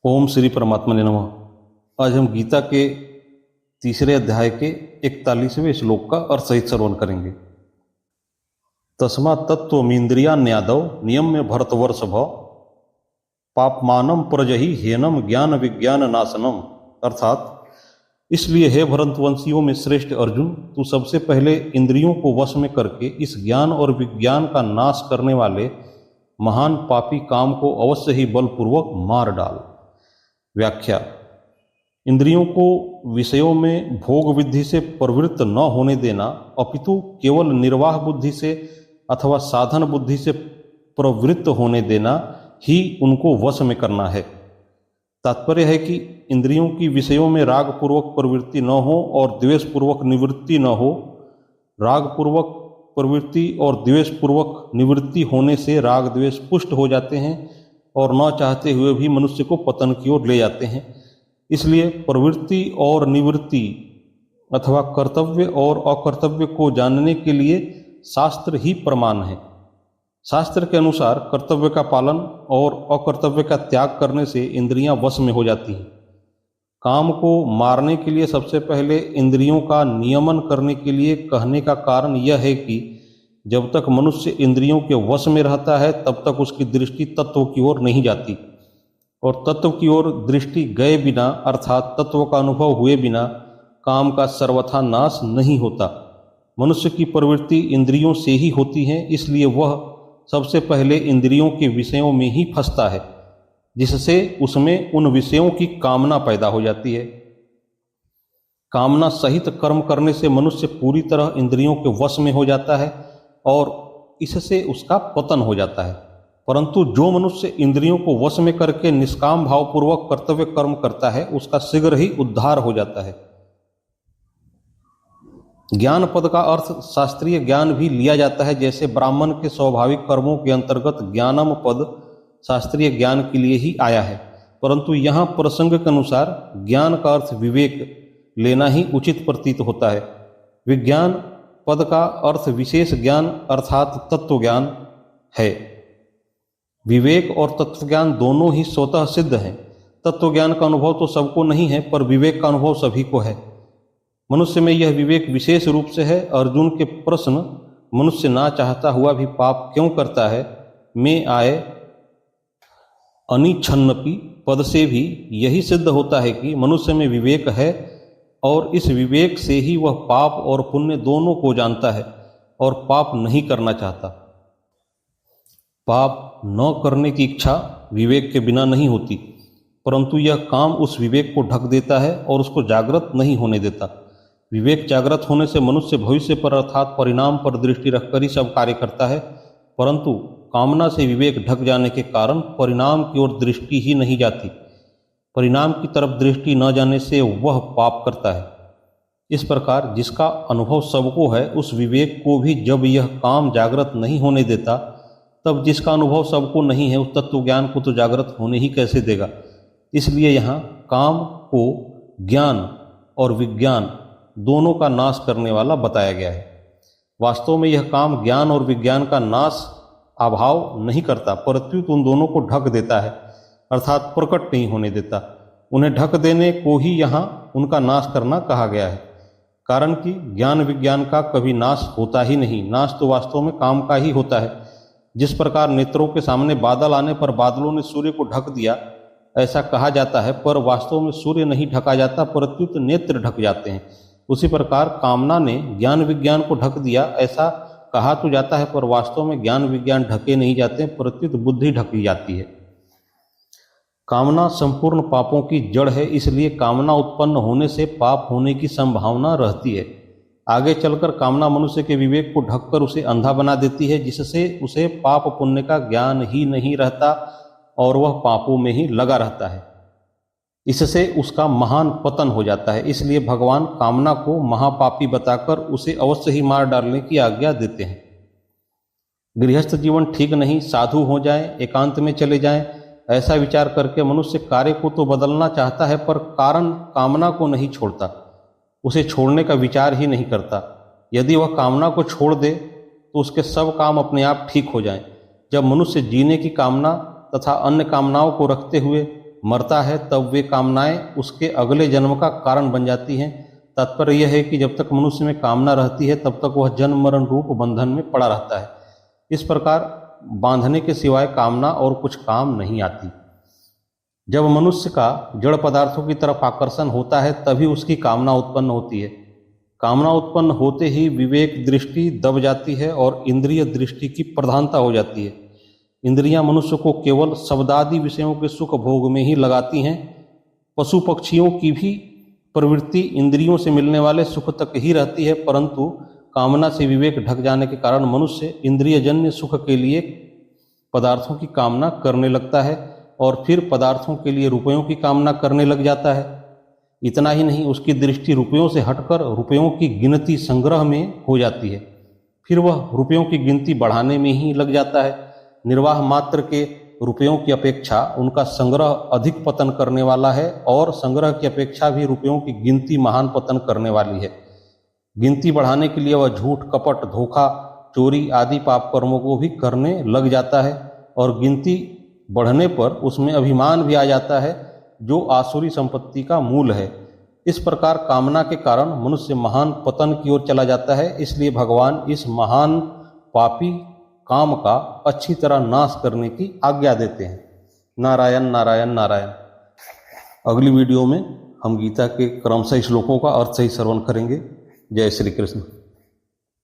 ओम श्री परमात्मा नमः। आज हम गीता के तीसरे अध्याय के 41वें श्लोक का अर्थ सहित श्रवण करेंगे। तस्मात् तत्त्वमिन्द्रियाण्यादौ नियम्य भरतवर्षभ पापमानं प्रजहि ह्येनं ज्ञान विज्ञान नाशनम। अर्थात इसलिए हे भरतवंशियों में श्रेष्ठ अर्जुन, तू सबसे पहले इंद्रियों को वश में करके इस ज्ञान और विज्ञान का नाश करने वाले महान पापी काम को अवश्य ही बलपूर्वक मार डाल। व्याख्या। इंद्रियों को विषयों में भोग विधि से प्रवृत्त न होने देना, अपितु केवल निर्वाह बुद्धि से अथवा साधन बुद्धि से प्रवृत्त होने देना ही उनको वश में करना है। तात्पर्य है कि इंद्रियों की विषयों में राग पूर्वक प्रवृत्ति न हो और द्वेष पूर्वक निवृत्ति न हो। राग पूर्वक प्रवृत्ति और द्वेष पूर्वक निवृत्ति होने से राग द्वेष पुष्ट हो जाते हैं और न चाहते हुए भी मनुष्य को पतन की ओर ले जाते हैं। इसलिए प्रवृत्ति और निवृत्ति अथवा कर्तव्य और अकर्तव्य को जानने के लिए शास्त्र ही प्रमाण है। शास्त्र के अनुसार कर्तव्य का पालन और अकर्तव्य का त्याग करने से इंद्रियां वश में हो जाती हैं। काम को मारने के लिए सबसे पहले इंद्रियों का नियमन करने के लिए कहने का कारण यह है कि जब तक मनुष्य इंद्रियों के वश में रहता है तब तक उसकी दृष्टि तत्व की ओर नहीं जाती, और तत्व की ओर दृष्टि गए बिना अर्थात तत्व का अनुभव हुए बिना काम का सर्वथा नाश नहीं होता। मनुष्य की प्रवृत्ति इंद्रियों से ही होती है, इसलिए वह सबसे पहले इंद्रियों के विषयों में ही फंसता है, जिससे उसमें उन विषयों की कामना पैदा हो जाती है। कामना सहित कर्म करने से मनुष्य पूरी तरह इंद्रियों के वश में हो जाता है और इससे उसका पतन हो जाता है। परंतु जो मनुष्य इंद्रियों को वश में करके निष्काम भावपूर्वक कर्तव्य कर्म करता है उसका शीघ्र ही उद्धार हो जाता है। ज्ञान पद का अर्थ शास्त्रीय ज्ञान भी लिया जाता है, जैसे ब्राह्मण के स्वाभाविक कर्मों के अंतर्गत ज्ञानम पद शास्त्रीय ज्ञान के लिए ही आया है। परंतु यहाँ प्रसंग के अनुसार ज्ञान का अर्थ विवेक लेना ही उचित प्रतीत होता है। विज्ञान पद का अर्थ विशेष ज्ञान अर्थात तत्व ज्ञान है। विवेक और तत्व ज्ञान दोनों ही स्वतः सिद्ध हैं। तत्व ज्ञान का अनुभव तो सबको नहीं है, पर विवेक का अनुभव सभी को है। मनुष्य में यह विवेक विशेष रूप से है। अर्जुन के प्रश्न मनुष्य ना चाहता हुआ भी पाप क्यों करता है में आए अनिच्छन्नपि पद से भी यही सिद्ध होता है कि मनुष्य में विवेक है और इस विवेक से ही वह पाप और पुण्य दोनों को जानता है और पाप नहीं करना चाहता। पाप न करने की इच्छा विवेक के बिना नहीं होती, परंतु यह काम उस विवेक को ढक देता है और उसको जागृत नहीं होने देता। विवेक जागृत होने से मनुष्य भविष्य पर अर्थात परिणाम पर दृष्टि रखकर ही सब कार्य करता है, परंतु कामना से विवेक ढक जाने के कारण परिणाम की ओर दृष्टि ही नहीं जाती। परिणाम की तरफ दृष्टि न जाने से वह पाप करता है। इस प्रकार जिसका अनुभव सबको है उस विवेक को भी जब यह काम जागृत नहीं होने देता, तब जिसका अनुभव सबको नहीं है उस तत्व ज्ञान को तो जागृत होने ही कैसे देगा। इसलिए यहाँ काम को ज्ञान और विज्ञान दोनों का नाश करने वाला बताया गया है। वास्तव में यह काम ज्ञान और विज्ञान का नाश अभाव नहीं करता, परंतु उन दोनों को ढक देता है अर्थात प्रकट नहीं होने देता। उन्हें ढक देने को ही यहाँ उनका नाश करना कहा गया है, कारण कि ज्ञान विज्ञान का कभी नाश होता ही नहीं। नाश तो वास्तव में काम का ही होता है। जिस प्रकार नेत्रों के सामने बादल आने पर बादलों ने सूर्य को ढक दिया ऐसा कहा जाता है, पर वास्तव में सूर्य नहीं ढका जाता, परंतु नेत्र ढक जाते हैं। उसी प्रकार कामना ने ज्ञान विज्ञान को ढक दिया ऐसा कहा तो जाता है, पर वास्तव में ज्ञान विज्ञान ढके नहीं जाते, परंतु बुद्धि ढकी जाती है। कामना संपूर्ण पापों की जड़ है, इसलिए कामना उत्पन्न होने से पाप होने की संभावना रहती है। आगे चलकर कामना मनुष्य के विवेक को ढककर उसे अंधा बना देती है, जिससे उसे पाप पुण्य का ज्ञान ही नहीं रहता और वह पापों में ही लगा रहता है। इससे उसका महान पतन हो जाता है। इसलिए भगवान कामना को महापापी बताकर उसे अवश्य ही मार डालने की आज्ञा देते हैं। गृहस्थ जीवन ठीक नहीं, साधु हो जाएं, एकांत में चले जाएं, ऐसा विचार करके मनुष्य कार्य को तो बदलना चाहता है, पर कारण कामना को नहीं छोड़ता, उसे छोड़ने का विचार ही नहीं करता। यदि वह कामना को छोड़ दे तो उसके सब काम अपने आप ठीक हो जाएं। जब मनुष्य जीने की कामना तथा अन्य कामनाओं को रखते हुए मरता है तब वे कामनाएं उसके अगले जन्म का कारण बन जाती हैं। तात्पर्य यह है कि जब तक मनुष्य में कामना रहती है तब तक वह जन्म मरण रूप बंधन में पड़ा रहता है। इस प्रकार बांधने के सिवाय कामना और कुछ काम नहीं आती। जब मनुष्य का जड़ पदार्थों की तरफ आकर्षण होता है तभी उसकी कामना उत्पन्न होती है। कामना उत्पन्न होते ही विवेक दृष्टि दब जाती है और इंद्रिय दृष्टि की प्रधानता हो जाती है। इंद्रियां मनुष्य को केवल शब्दादि विषयों के सुख भोग में ही लगाती हैं। पशु पक्षियों की भी प्रवृत्ति इंद्रियों से मिलने वाले सुख तक ही रहती है, परंतु कामना से विवेक ढक जाने के कारण मनुष्य इंद्रियजन्य सुख के लिए पदार्थों की कामना करने लगता है और फिर पदार्थों के लिए रुपयों की कामना करने लग जाता है। इतना ही नहीं, उसकी दृष्टि रुपयों से हटकर रुपयों की गिनती संग्रह में हो जाती है। फिर वह रुपयों की गिनती बढ़ाने में ही लग जाता है। निर्वाह मात्र के रुपयों की अपेक्षा उनका संग्रह अधिक पतन करने वाला है और संग्रह की अपेक्षा भी रुपयों की गिनती महान पतन करने वाली है। गिनती बढ़ाने के लिए वह झूठ, कपट, धोखा, चोरी आदि पाप कर्मों को भी करने लग जाता है और गिनती बढ़ने पर उसमें अभिमान भी आ जाता है, जो आसुरी संपत्ति का मूल है। इस प्रकार कामना के कारण मनुष्य महान पतन की ओर चला जाता है। इसलिए भगवान इस महान पापी काम का अच्छी तरह नाश करने की आज्ञा देते हैं। नारायण नारायण नारायण। अगली वीडियो में हम गीता के क्रमशः श्लोकों का अर्थ सही श्रवण करेंगे। जय श्री कृष्ण।